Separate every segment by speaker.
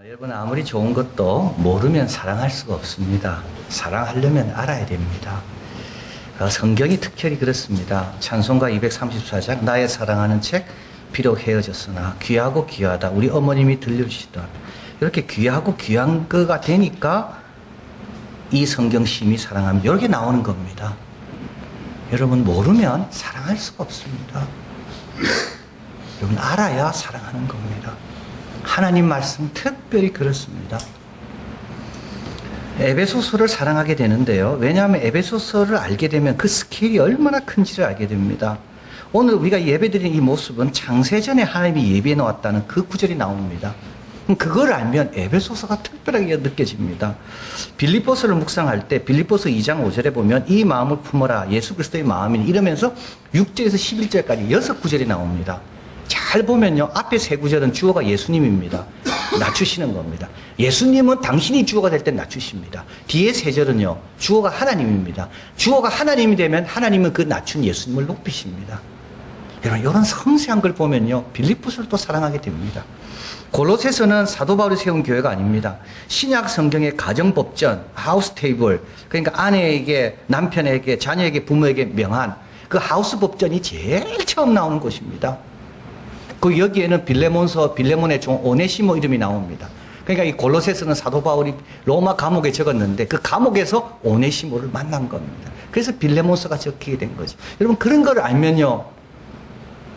Speaker 1: 여러분, 아무리 좋은 것도 모르면 사랑할 수가 없습니다. 사랑하려면 알아야 됩니다. 성경이 특별히 그렇습니다. 찬송가 234장 나의 사랑하는 책 비록 헤어졌으나 귀하고 귀하다. 우리 어머님이 들려주시던 이렇게 귀하고 귀한 거가 되니까 이 성경 심히 사랑하면 이렇게 나오는 겁니다. 여러분, 모르면 사랑할 수가 없습니다. 여러분, 알아야 사랑하는 겁니다. 하나님 말씀 특별히 그렇습니다. 에베소서를 사랑하게 되는데요. 왜냐하면 에베소서를 알게 되면 그 스케일이 얼마나 큰지를 알게 됩니다. 오늘 우리가 예배드리는 이 모습은 창세전에 하나님이 예비해 놓았다는 그 구절이 나옵니다. 그걸 알면 에베소서가 특별하게 느껴집니다. 빌립보서를 묵상할 때 빌립보서 2장 5절에 보면 이 마음을 품어라 예수 그리스도의 마음이니 이러면서 6절에서 11절까지 6구절이 나옵니다. 잘 보면요, 앞에 3구절은 주어가 예수님입니다. 낮추시는 겁니다. 예수님은 당신이 주어가 될 땐 낮추십니다. 뒤에 3절은요, 주어가 하나님입니다. 주어가 하나님이 되면 하나님은 그 낮춘 예수님을 높이십니다. 여러분, 이런 섬세한 걸 보면요, 빌립보서를 또 사랑하게 됩니다. 골로새서는 사도 바울이 세운 교회가 아닙니다. 신약 성경의 가정법전, 하우스 테이블, 그러니까 아내에게, 남편에게, 자녀에게, 부모에게 명한 그 하우스 법전이 제일 처음 나오는 곳입니다. 그 여기에는 빌레몬의 종 오네시모 이름이 나옵니다. 그러니까 이 골로새서는 사도 바울이 로마 감옥에 적었는데 그 감옥에서 오네시모를 만난 겁니다. 그래서 빌레몬서가 적히게 된 거죠. 여러분, 그런 걸 알면요,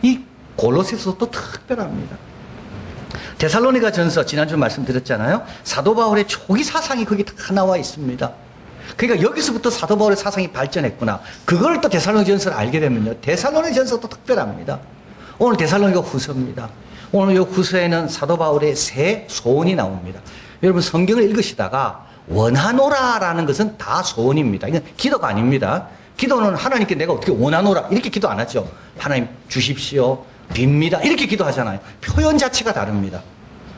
Speaker 1: 이 골로새서도 특별합니다. 데살로니가 전서 지난주 말씀드렸잖아요. 사도 바울의 초기 사상이 거기 다 나와 있습니다. 그러니까 여기서부터 사도 바울의 사상이 발전했구나. 그걸 또 데살로니가 전서를 알게 되면요, 데살로니가 전서도 특별합니다. 오늘 데살로니가 후서입니다. 오늘 이 후서에는 사도 바울의 세 소원이 나옵니다. 여러분, 성경을 읽으시다가 원하노라라는 것은 다 소원입니다. 이건 기도가 아닙니다. 기도는 하나님께 내가 어떻게 원하노라 이렇게 기도 안 하죠. 하나님 주십시오, 빕니다 이렇게 기도하잖아요. 표현 자체가 다릅니다.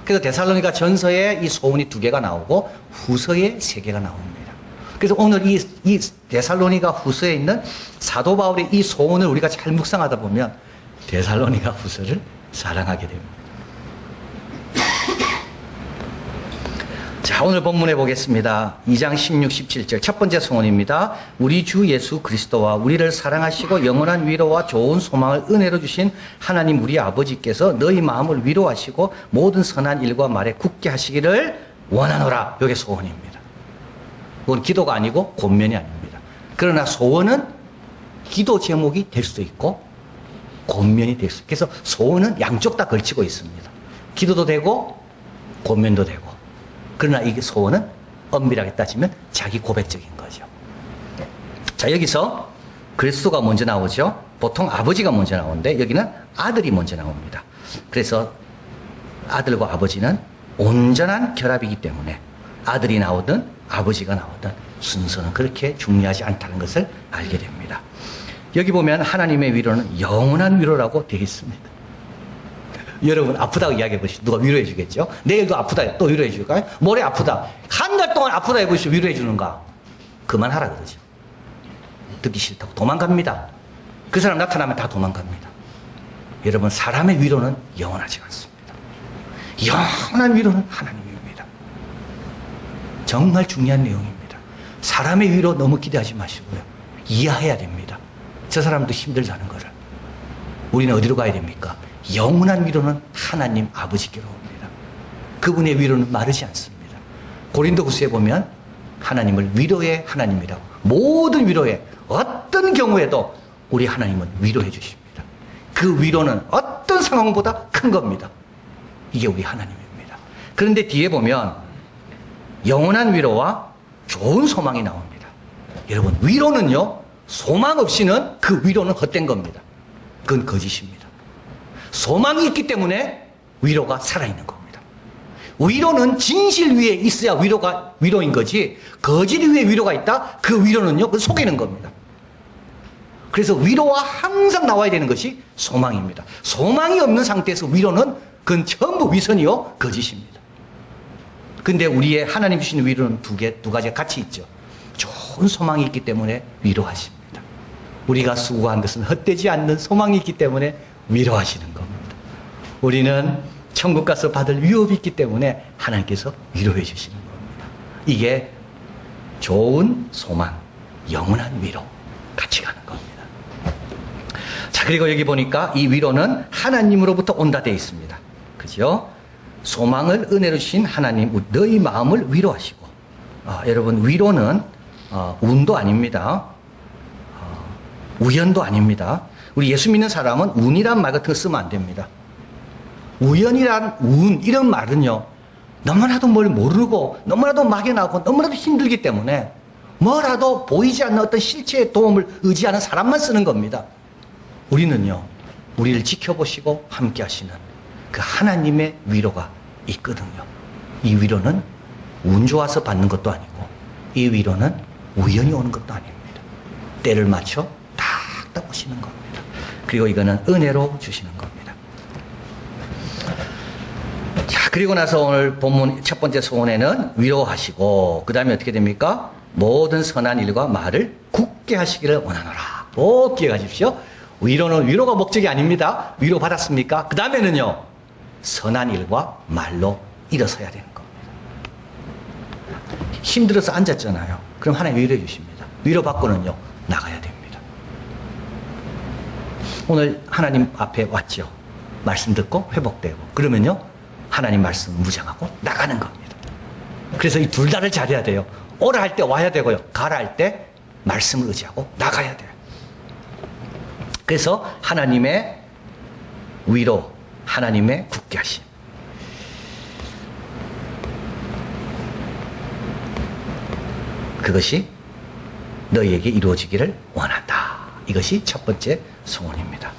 Speaker 1: 그래서 데살로니가 전서에 이 소원이 2개가 나오고 후서에 3개가 나옵니다. 그래서 오늘 이 데살로니가 후서에 있는 사도 바울의 이 소원을 우리가 잘 묵상하다 보면 데살로니가 후서를 사랑하게 됩니다. 자, 오늘 본문해 보겠습니다. 2장 16, 17절 첫 번째 소원입니다. 우리 주 예수 그리스도와 우리를 사랑하시고 영원한 위로와 좋은 소망을 은혜로 주신 하나님 우리 아버지께서 너희 마음을 위로하시고 모든 선한 일과 말에 굳게 하시기를 원하노라. 이게 소원입니다. 그건 기도가 아니고 권면이 아닙니다. 그러나 소원은 기도 제목이 될 수도 있고 권면이 될 수 있고, 그래서 소원은 양쪽 다 걸치고 있습니다. 기도도 되고 권면도 되고. 그러나 이게 소원은 엄밀하게 따지면 자기 고백적인 거죠. 자, 여기서 그리스도가 먼저 나오죠. 보통 아버지가 먼저 나오는데 여기는 아들이 먼저 나옵니다. 그래서 아들과 아버지는 온전한 결합이기 때문에 아들이 나오든 아버지가 나오든 순서는 그렇게 중요하지 않다는 것을 알게 됩니다. 여기 보면 하나님의 위로는 영원한 위로라고 되어 있습니다. 여러분, 아프다고 이야기해 보시죠. 누가 위로해 주겠죠? 내일도 아프다, 또 위로해 줄까요? 모레 아프다. 한 달 동안 아프다 해보시죠. 위로해 주는가? 그만하라 그러죠. 듣기 싫다고 도망갑니다. 그 사람 나타나면 다 도망갑니다. 여러분, 사람의 위로는 영원하지 않습니다. 영원한 위로는 하나님입니다. 정말 중요한 내용입니다. 사람의 위로 너무 기대하지 마시고요, 이해해야 됩니다. 저 사람도 힘들다는 거를. 우리는 어디로 가야 됩니까? 영원한 위로는 하나님 아버지께로 옵니다. 그분의 위로는 마르지 않습니다. 고린도후서에 보면 하나님을 위로의 하나님이라고, 모든 위로에 어떤 경우에도 우리 하나님은 위로해 주십니다. 그 위로는 어떤 상황보다 큰 겁니다. 이게 우리 하나님입니다. 그런데 뒤에 보면 영원한 위로와 좋은 소망이 나옵니다. 여러분, 위로는요, 소망 없이는 그 위로는 헛된 겁니다. 그건 거짓입니다. 소망이 있기 때문에 위로가 살아있는 겁니다. 위로는 진실 위에 있어야 위로가 위로인 거지, 거짓 위에 위로가 있다? 그 위로는요, 그 속이는 겁니다. 그래서 위로와 항상 나와야 되는 것이 소망입니다. 소망이 없는 상태에서 위로는 그건 전부 위선이요, 거짓입니다. 근데 우리의 하나님 주시는 위로는 두 가지가 같이 있죠. 좋은 소망이 있기 때문에 위로하십니다. 우리가 수고한 것은 헛되지 않는 소망이 있기 때문에 위로하시는 겁니다. 우리는 천국 가서 받을 위협이 있기 때문에 하나님께서 위로해 주시는 겁니다. 이게 좋은 소망, 영원한 위로 같이 가는 겁니다. 자, 그리고 여기 보니까 이 위로는 하나님으로부터 온다 되어 있습니다. 그죠? 소망을 은혜로 주신 하나님, 너희 마음을 위로하시고. 여러분, 위로는 운도 아닙니다. 우연도 아닙니다. 우리 예수 믿는 사람은 운이란 말 같은 거 쓰면 안 됩니다. 우연이란 운, 이런 말은요, 너무나도 뭘 모르고, 너무나도 막연하고, 너무나도 힘들기 때문에 뭐라도 보이지 않는 어떤 실체의 도움을 의지하는 사람만 쓰는 겁니다. 우리는요, 우리를 지켜보시고 함께 하시는 그 하나님의 위로가 있거든요. 이 위로는 운 좋아서 받는 것도 아니고, 이 위로는 우연히 오는 것도 아닙니다. 때를 맞춰 딱딱 오시는 겁니다. 그리고 이거는 은혜로 주시는 겁니다. 자, 그리고 나서 오늘 본문 첫 번째 소원에는 위로하시고, 그 다음에 어떻게 됩니까? 모든 선한 일과 말을 굳게 하시기를 원하노라. 꼭 기억하십시오. 위로는 위로가 목적이 아닙니다. 위로 받았습니까? 그 다음에는요, 선한 일과 말로 일어서야 되는 겁니다. 힘들어서 앉았잖아요. 그럼 하나님 위로해 주십니다. 위로받고는요, 나가야 됩니다. 오늘 하나님 앞에 왔죠. 말씀 듣고 회복되고. 그러면요, 하나님 말씀 무장하고 나가는 겁니다. 그래서 이 둘 다를 잘해야 돼요. 오라 할 때 와야 되고요. 가라 할 때 말씀을 의지하고 나가야 돼요. 그래서 하나님의 위로, 하나님의 굳게 하심. 그것이 너희에게 이루어지기를 원한다. 이것이 첫 번째 소원입니다.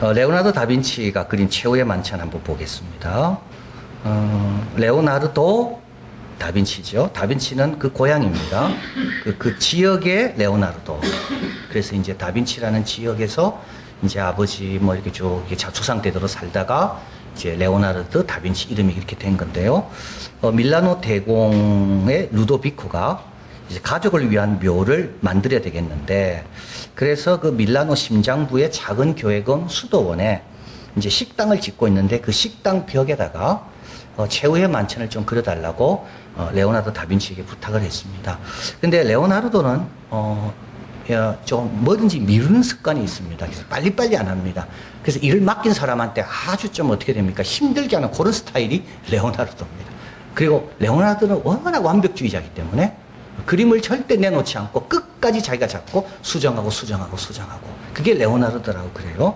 Speaker 1: 레오나르도 다빈치가 그린 최후의 만찬 한번 보겠습니다. 레오나르도 다빈치죠. 다빈치는 그 고향입니다. 그 지역의 레오나르도. 그래서 이제 다빈치라는 지역에서 이제 아버지 뭐 이렇게 쭉 조상대대로 살다가 이제 레오나르도 다빈치 이름이 이렇게 된 건데요. 밀라노 대공의 루도비코가 이제 가족을 위한 묘를 만들어야 되겠는데, 그래서 그 밀라노 심장부의 작은 교회금 수도원에 이제 식당을 짓고 있는데, 그 식당 벽에다가 최후의 만찬을 좀 그려달라고 레오나르도 다빈치에게 부탁을 했습니다. 근데 레오나르도는 좀 뭐든지 미루는 습관이 있습니다. 그래서 빨리빨리 안 합니다. 그래서 일을 맡긴 사람한테 아주 좀 어떻게 됩니까? 힘들게 하는 그런 스타일이 레오나르도입니다. 그리고 레오나르도는 워낙 완벽주의자이기 때문에 그림을 절대 내놓지 않고 끝까지 자기가 잡고 수정하고. 그게 레오나르도라고 그래요.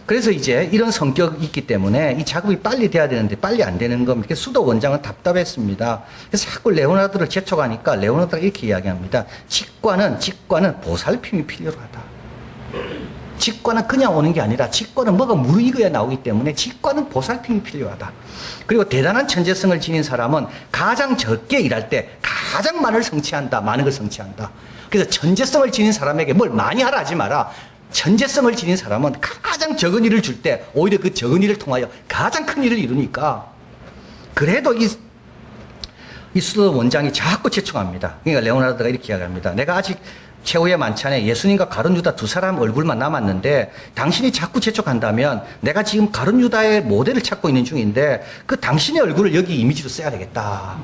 Speaker 1: 그래서 이제 이런 성격이 있기 때문에 이 작업이 빨리 돼야 되는데 빨리 안 되는 겁니다. 수도 원장은 답답했습니다. 그래서 자꾸 레오나르도를 재촉하니까 레오나르도가 이렇게 이야기합니다. 직관은 보살핌이 필요하다. 직관은 그냥 오는 게 아니라 직관은 뭐가 무르익어야 나오기 때문에 직관은 보살핌이 필요하다. 그리고 대단한 천재성을 지닌 사람은 가장 적게 일할 때 가장 많은 걸 성취한다. 그래서 천재성을 지닌 사람에게 뭘 많이 하라 하지 마라. 천재성을 지닌 사람은 가장 적은 일을 줄 때 오히려 그 적은 일을 통하여 가장 큰 일을 이루니까. 그래도 이 수도 원장이 자꾸 재촉합니다. 그러니까 레오나르도가 이렇게 이야기합니다. 내가 아직 최후의 만찬에 예수님과 가룟 유다 두 사람 얼굴만 남았는데 당신이 자꾸 재촉한다면 내가 지금 가룟 유다의 모델을 찾고 있는 중인데 그 당신의 얼굴을 여기 이미지로 써야 되겠다.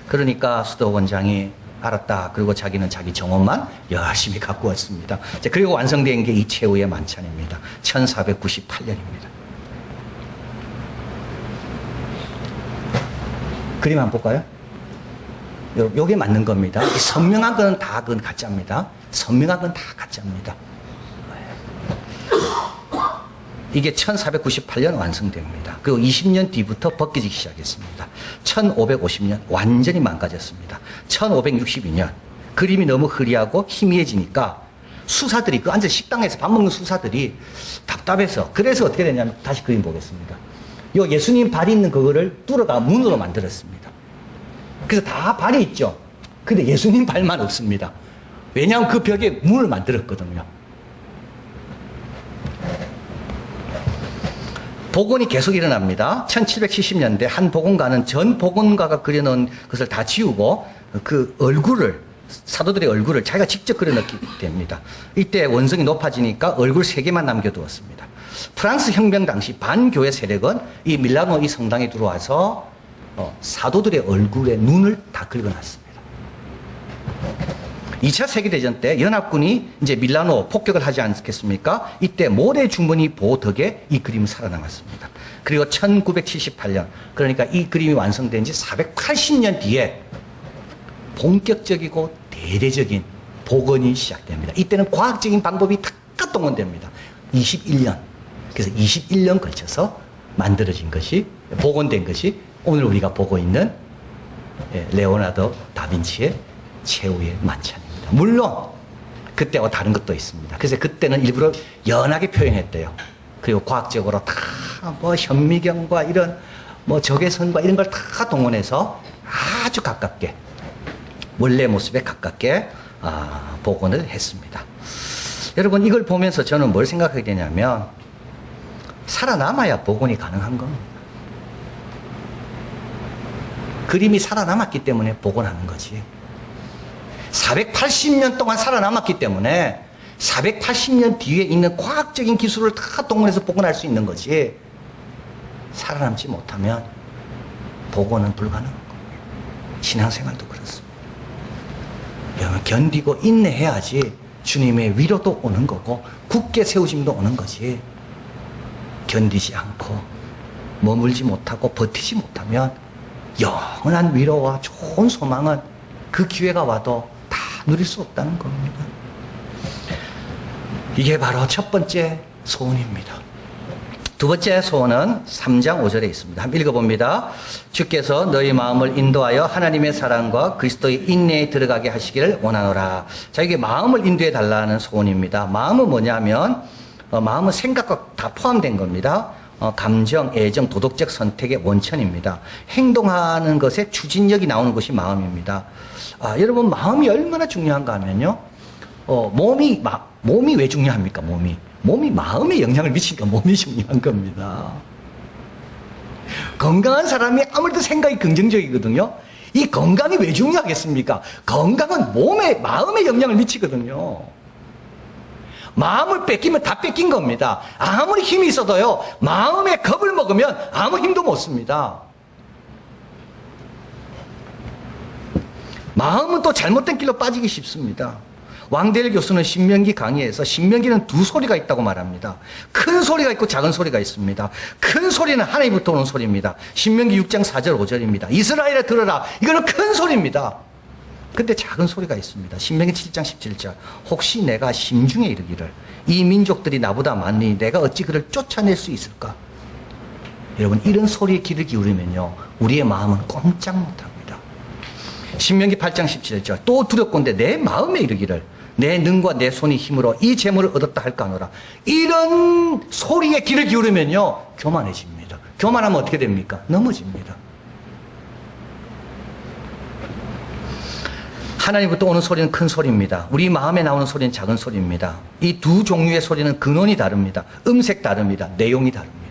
Speaker 1: 그러니까 수도 원장이 알았다. 그리고 자기는 자기 정원만 열심히 갖고 왔습니다. 그리고 완성된 게 이 최후의 만찬입니다. 1498년입니다. 그림 한번 볼까요? 요게 맞는 겁니다. 선명한 건 다 그건 가짜입니다. 선명한 건 다 가짜입니다. 이게 1498년 완성됩니다. 그리고 20년 뒤부터 벗겨지기 시작했습니다. 1550년 완전히 망가졌습니다. 1562년 그림이 너무 흐리하고 희미해지니까 수사들이 그 앉아 식당에서 밥 먹는 수사들이 답답해서, 그래서 어떻게 되냐면 다시 그림 보겠습니다. 요 예수님 발이 있는 그거를 뚫어가 문으로 만들었습니다. 그래서 다 발이 있죠. 근데 예수님 발만 없습니다. 왜냐하면 그 벽에 문을 만들었거든요. 복원이 계속 일어납니다. 1770년대 한 복원가는 전 복원가가 그려놓은 것을 다 지우고 그 얼굴을, 사도들의 얼굴을 자기가 직접 그려넣게 됩니다. 이때 원성이 높아지니까 얼굴 3개만 남겨두었습니다. 프랑스 혁명 당시 반교회 세력은 이 밀라노 이 성당에 들어와서 사도들의 얼굴에 눈을 다 긁어놨습니다. 2차 세계대전 때 연합군이 이제 밀라노 폭격을 하지 않겠습니까? 이때 모래 주머니 보호 덕에 이 그림이 살아남았습니다. 그리고 1978년, 그러니까 이 그림이 완성된 지 480년 뒤에 본격적이고 대대적인 복원이 시작됩니다. 이때는 과학적인 방법이 다 동원됩니다. 21년. 그래서 21년 걸쳐서 만들어진 것이, 복원된 것이 오늘 우리가 보고 있는 레오나르도 다빈치의 최후의 만찬입니다. 물론 그때와 다른 것도 있습니다. 그래서 그때는 일부러 연하게 표현했대요. 그리고 과학적으로 다 뭐 현미경과 이런 뭐 적외선과 이런 걸 다 동원해서 아주 가깝게, 원래 모습에 가깝게 복원을 했습니다. 여러분, 이걸 보면서 저는 뭘 생각하게 되냐면 살아남아야 복원이 가능한 겁니다. 그림이 살아남았기 때문에 복원하는 거지. 480년 동안 살아남았기 때문에 480년 뒤에 있는 과학적인 기술을 다 동원해서 복원할 수 있는 거지. 살아남지 못하면 복원은 불가능한 겁니다. 신앙생활도 그렇습니다. 여러분, 견디고 인내해야지 주님의 위로도 오는 거고 굳게 세우심도 오는 거지. 견디지 않고 머물지 못하고 버티지 못하면 영원한 위로와 좋은 소망은 그 기회가 와도 다 누릴 수 없다는 겁니다. 이게 바로 첫 번째 소원입니다. 두 번째 소원은 3장 5절에 있습니다. 한번 읽어봅니다. 주께서 너희 마음을 인도하여 하나님의 사랑과 그리스도의 인내에 들어가게 하시기를 원하노라. 자, 이게 마음을 인도해 달라는 소원입니다. 마음은 뭐냐면 마음은 생각과 다 포함된 겁니다. 감정, 애정, 도덕적 선택의 원천입니다. 행동하는 것에 추진력이 나오는 것이 마음입니다. 여러분, 마음이 얼마나 중요한가 하면요. 몸이 왜 중요합니까? 몸이 마음에 영향을 미치니까 몸이 중요한 겁니다. 건강한 사람이 아무래도 생각이 긍정적이거든요. 이 건강이 왜 중요하겠습니까? 건강은 마음에 영향을 미치거든요. 마음을 뺏기면 다 뺏긴 겁니다. 아무리 힘이 있어도요, 마음에 겁을 먹으면 아무 힘도 못 씁니다. 마음은 또 잘못된 길로 빠지기 쉽습니다. 왕대일 교수는 신명기 강의에서 신명기는 두 소리가 있다고 말합니다. 큰 소리가 있고 작은 소리가 있습니다. 큰 소리는 하나님부터 오는 소리입니다. 신명기 6장 4절 5절입니다. 이스라엘에 들어라. 이거는 큰 소리입니다. 근데 작은 소리가 있습니다. 신명기 7장 17절. 혹시 내가 심중에 이르기를 이 민족들이 나보다 많으니 내가 어찌 그를 쫓아낼 수 있을까? 여러분, 이런 소리에 귀를 기울이면요, 우리의 마음은 꼼짝 못합니다. 신명기 8장 17절. 또 두렵건대 내 마음에 이르기를 내 능과 내 손이 힘으로 이 재물을 얻었다 할까 하노라. 이런 소리에 귀를 기울이면요, 교만해집니다. 교만하면 어떻게 됩니까? 넘어집니다. 하나님부터 오는 소리는 큰 소리입니다. 우리 마음에 나오는 소리는 작은 소리입니다. 이 두 종류의 소리는 근원이 다릅니다. 음색 다릅니다. 내용이 다릅니다.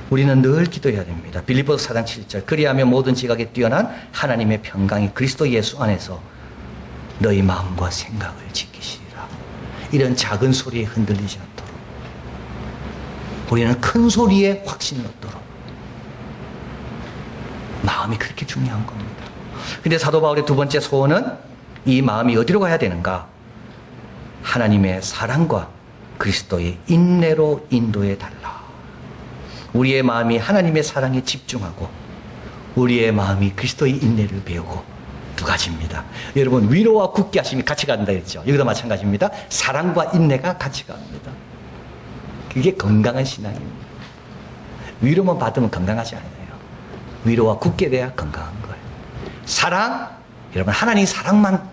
Speaker 1: 우리는 늘 기도해야 됩니다. 빌립보서 4장 7절. 그리하면 모든 지각에 뛰어난 하나님의 평강이 그리스도 예수 안에서 너희 마음과 생각을 지키시리라. 이런 작은 소리에 흔들리지 않도록, 우리는 큰 소리에 확신을 얻도록. 마음이 그렇게 중요한 겁니다. 근데 사도 바울의 두 번째 소원은 이 마음이 어디로 가야 되는가? 하나님의 사랑과 그리스도의 인내로 인도해 달라. 우리의 마음이 하나님의 사랑에 집중하고 우리의 마음이 그리스도의 인내를 배우고, 두 가지입니다. 여러분, 위로와 굳게 하심이 같이 간다 했죠. 여기도 마찬가지입니다. 사랑과 인내가 같이 갑니다. 그게 건강한 신앙입니다. 위로만 받으면 건강하지 않아요. 위로와 굳게 돼야 건강한 거예요. 사랑, 여러분, 하나님 사랑만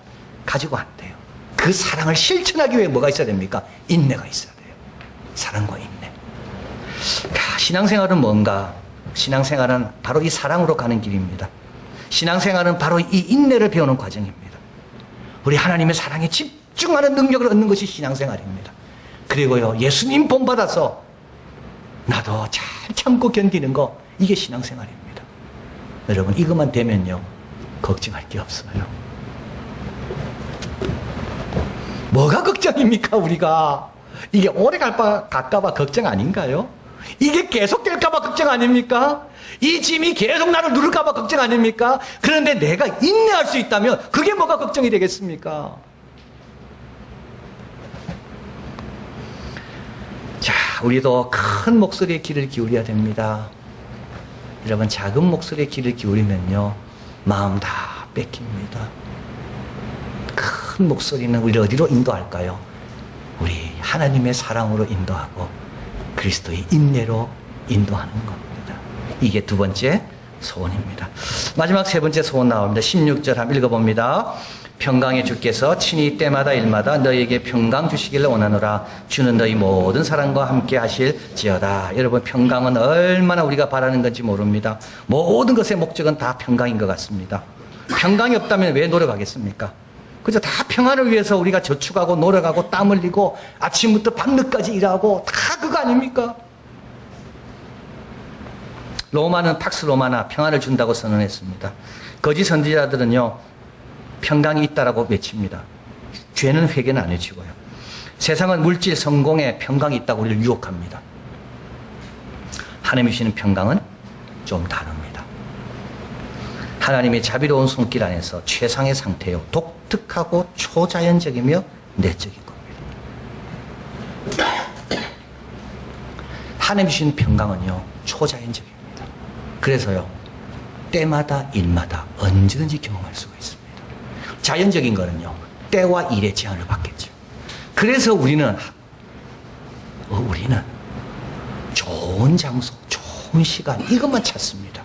Speaker 1: 가지고 안 돼요. 그 사랑을 실천하기 위해 뭐가 있어야 됩니까? 인내가 있어야 돼요. 사랑과 인내. 신앙생활은 뭔가? 신앙생활은 바로 이 사랑으로 가는 길입니다. 신앙생활은 바로 이 인내를 배우는 과정입니다. 우리 하나님의 사랑에 집중하는 능력을 얻는 것이 신앙생활입니다. 그리고요, 예수님 본받아서 나도 잘 참고 견디는 거, 이게 신앙생활입니다. 여러분, 이것만 되면요, 걱정할 게 없어요. 뭐가 걱정입니까, 우리가? 이게 오래 갈까봐 걱정 아닌가요? 이게 계속될까봐 걱정 아닙니까? 이 짐이 계속 나를 누를까봐 걱정 아닙니까? 그런데 내가 인내할 수 있다면 그게 뭐가 걱정이 되겠습니까? 자, 우리도 큰 목소리에 귀를 기울여야 됩니다. 여러분, 작은 목소리에 귀를 기울이면요, 마음 다 뺏깁니다. 큰 목소리는 우리를 어디로 인도할까요? 우리 하나님의 사랑으로 인도하고 그리스도의 인내로 인도하는 겁니다. 이게 두 번째 소원입니다. 마지막 세 번째 소원 나옵니다. 16절 한번 읽어봅니다. 평강의 주께서 친히 때마다 일마다 너희에게 평강 주시기를 원하노라. 주는 너희 모든 사람과 함께 하실지어다. 여러분, 평강은 얼마나 우리가 바라는 건지 모릅니다. 모든 것의 목적은 다 평강인 것 같습니다. 평강이 없다면 왜 노력하겠습니까? 그죠? 다 평안을 위해서 우리가 저축하고 노력하고 땀 흘리고 아침부터 밤늦까지 일하고 다 그거 아닙니까? 로마는 팍스 로마나 평안을 준다고 선언했습니다. 거짓 선지자들은요, 평강이 있다라고 외칩니다. 죄는 회개는 안 해주고요. 세상은 물질, 성공에 평강이 있다고 우리를 유혹합니다. 하나님이 주시는 평강은 좀 다릅니다. 하나님의 자비로운 손길 안에서 최상의 상태요, 독특하고 초자연적이며 내적인 겁니다. 하나님이 주시는 평강은요, 초자연적입니다. 그래서요, 때마다 일마다 언제든지 경험할 수가 있습니다. 자연적인 거는요, 때와 일의 제한을 받겠죠. 그래서 우리는 좋은 장소, 좋은 시간, 이것만 찾습니다.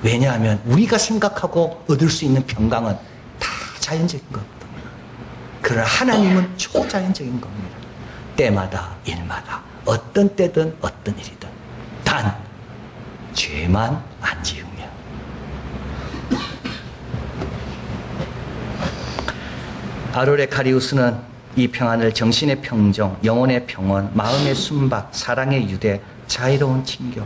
Speaker 1: 왜냐하면 우리가 생각하고 얻을 수 있는 평강은 다 자연적인 거거든요. 그러나 하나님은 초자연적인 겁니다. 때마다 일마다 어떤 때든 어떤 일이든 단 죄만 안 지으면. 아우레카리우스는 이 평안을 정신의 평정, 영혼의 평온, 마음의 순박, 사랑의 유대, 자유로운 친교,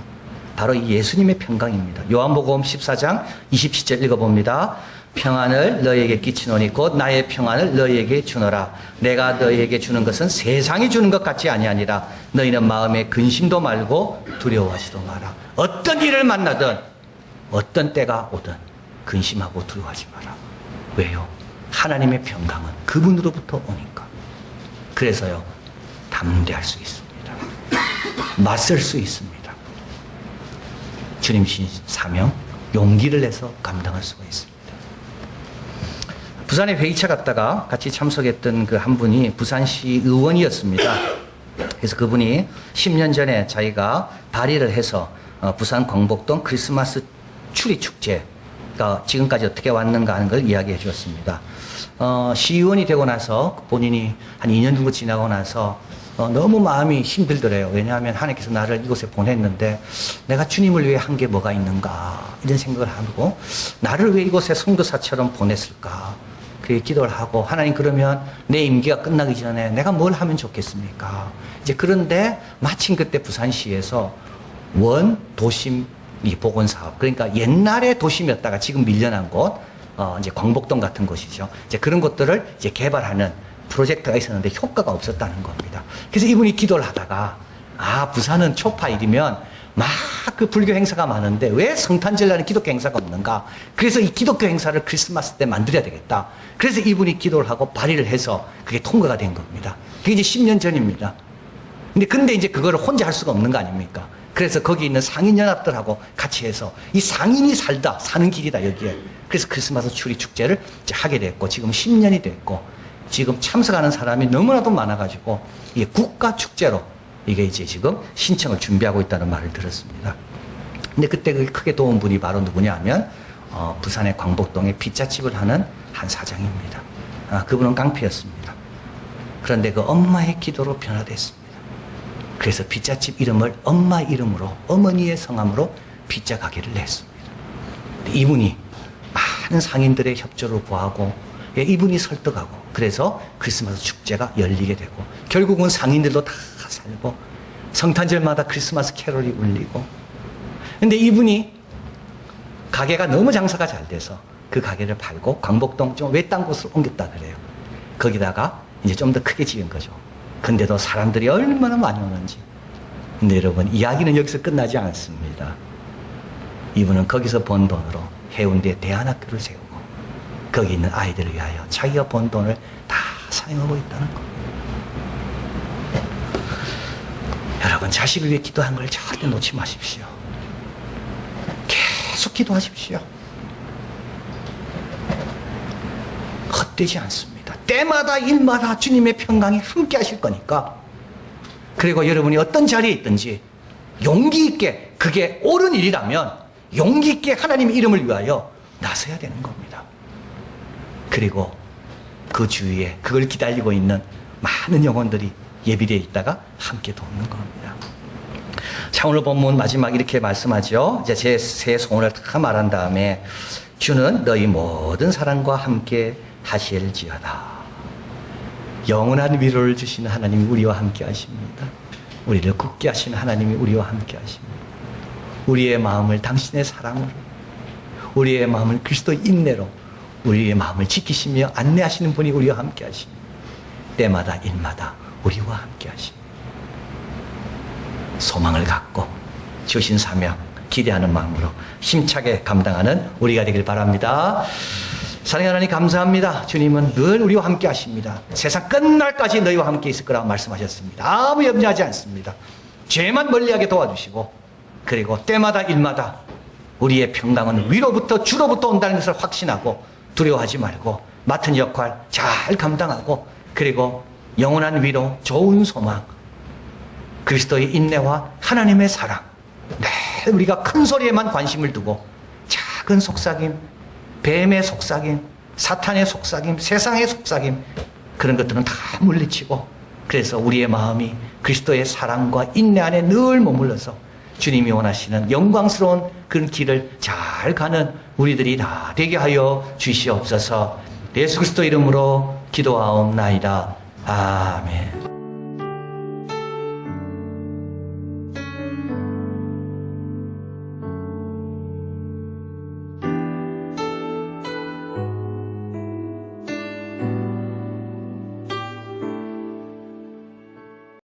Speaker 1: 바로 이 예수님의 평강입니다. 요한복음 14장 27절 읽어봅니다. 평안을 너희에게 끼치노니 곧 나의 평안을 너희에게 주노라. 내가 너희에게 주는 것은 세상이 주는 것 같이 아니하니라. 너희는 마음에 근심도 말고 두려워하지도 마라. 어떤 일을 만나든 어떤 때가 오든 근심하고 두려워하지 마라. 왜요? 하나님의 평강은 그분으로부터 오니까. 그래서요, 담대할 수 있습니다. 맞설 수 있습니다. 주님 주신 사명, 용기를 내서 감당할 수가 있습니다. 부산에 회의차 갔다가 같이 참석했던 그 한 분이 부산시 의원이었습니다. 그래서 그분이 10년 전에 자기가 발의를 해서 부산 광복동 크리스마스 추리 축제가 지금까지 어떻게 왔는가 하는 걸 이야기해 주었습니다. 시의원이 되고 나서 본인이 한 2년 정도 지나고 나서 너무 마음이 힘들더래요. 왜냐하면 하나님께서 나를 이곳에 보냈는데 내가 주님을 위해 한 게 뭐가 있는가 이런 생각을 하고, 나를 왜 이곳에 선교사처럼 보냈을까 그렇게 기도를 하고, 하나님 그러면 내 임기가 끝나기 전에 내가 뭘 하면 좋겠습니까? 이제 그런데 마침 그때 부산시에서 원도심 보건사업, 그러니까 옛날에 도심이었다가 지금 밀려난 곳, 이제 광복동 같은 곳이죠. 이제 그런 것들을 이제 개발하는 프로젝트가 있었는데 효과가 없었다는 겁니다. 그래서 이분이 기도를 하다가, 부산은 초파일이면 막 그 불교 행사가 많은데 왜 성탄절날은 기독교 행사가 없는가? 그래서 이 기독교 행사를 크리스마스 때 만들어야 되겠다. 그래서 이분이 기도를 하고 발의를 해서 그게 통과가 된 겁니다. 그게 이제 10년 전입니다. 근데 이제 그거를 혼자 할 수가 없는 거 아닙니까? 그래서 거기 있는 상인연합들하고 같이 해서 이 상인이 사는 길이다, 여기에. 그래서 크리스마스 추리 축제를 이제 하게 됐고, 지금 10년이 됐고, 지금 참석하는 사람이 너무나도 많아가지고, 이게 국가 축제로 이게 이제 지금 신청을 준비하고 있다는 말을 들었습니다. 근데 그때 그 크게 도운 분이 바로 누구냐 하면, 부산의 광복동에 피자집을 하는 한 사장입니다. 그분은 깡패였습니다. 그런데 그 엄마의 기도로 변화됐습니다. 그래서 피자집 이름을 엄마 이름으로, 어머니의 성함으로 피자 가게를 냈습니다. 이분이 많은 상인들의 협조를 구하고, 이분이 설득하고, 그래서 크리스마스 축제가 열리게 되고, 결국은 상인들도 다 살고, 성탄절마다 크리스마스 캐롤이 울리고. 근데 이분이 가게가 너무 장사가 잘 돼서 그 가게를 팔고 광복동 좀 외딴 곳으로 옮겼다 그래요. 거기다가 이제 좀 더 크게 지은 거죠. 근데도 사람들이 얼마나 많이 오는지. 근데 여러분, 이야기는 여기서 끝나지 않습니다. 이분은 거기서 번 돈으로 해운대 대안학교를 세우고 거기 있는 아이들을 위하여 자기가 번 돈을 다 사용하고 있다는 겁니다. 여러분, 자식을 위해 기도한 걸 절대 놓지 마십시오. 계속 기도하십시오. 헛되지 않습니다. 때마다 일마다 주님의 평강이 함께 하실 거니까. 그리고 여러분이 어떤 자리에 있든지 용기 있게, 그게 옳은 일이라면 용기 있게 하나님의 이름을 위하여 나서야 되는 겁니다. 그리고 그 주위에 그걸 기다리고 있는 많은 영혼들이 예비되어 있다가 함께 돕는 겁니다. 자, 오늘 본문 마지막 이렇게 말씀하죠. 이제 제 새 소원을 다 말한 다음에 주는 너희 모든 사람과 함께 하실지어다. 영원한 위로를 주시는 하나님이 우리와 함께 하십니다. 우리를 굳게 하시는 하나님이 우리와 함께 하십니다. 우리의 마음을 당신의 사랑으로, 우리의 마음을 그리스도의 인내로, 우리의 마음을 지키시며 안내하시는 분이 우리와 함께 하십니다. 때마다 일마다 우리와 함께 하십니다. 소망을 갖고 주신 사명 기대하는 마음으로 힘차게 감당하는 우리가 되길 바랍니다. 사랑하는 하나님, 감사합니다. 주님은 늘 우리와 함께 하십니다. 세상 끝날까지 너희와 함께 있을 거라고 말씀하셨습니다. 아무 염려하지 않습니다. 죄만 멀리하게 도와주시고, 그리고 때마다 일마다 우리의 평강은 위로부터 주로부터 온다는 것을 확신하고 두려워하지 말고 맡은 역할 잘 감당하고, 그리고 영원한 위로, 좋은 소망, 그리스도의 인내와 하나님의 사랑, 늘 우리가 큰 소리에만 관심을 두고 작은 속삭임, 뱀의 속삭임, 사탄의 속삭임, 세상의 속삭임, 그런 것들은 다 물리치고, 그래서 우리의 마음이 그리스도의 사랑과 인내 안에 늘 머물러서 주님이 원하시는 영광스러운 그런 길을 잘 가는 우리들이 다 되게 하여 주시옵소서. 예수 그리스도 이름으로 기도하옵나이다. 아멘.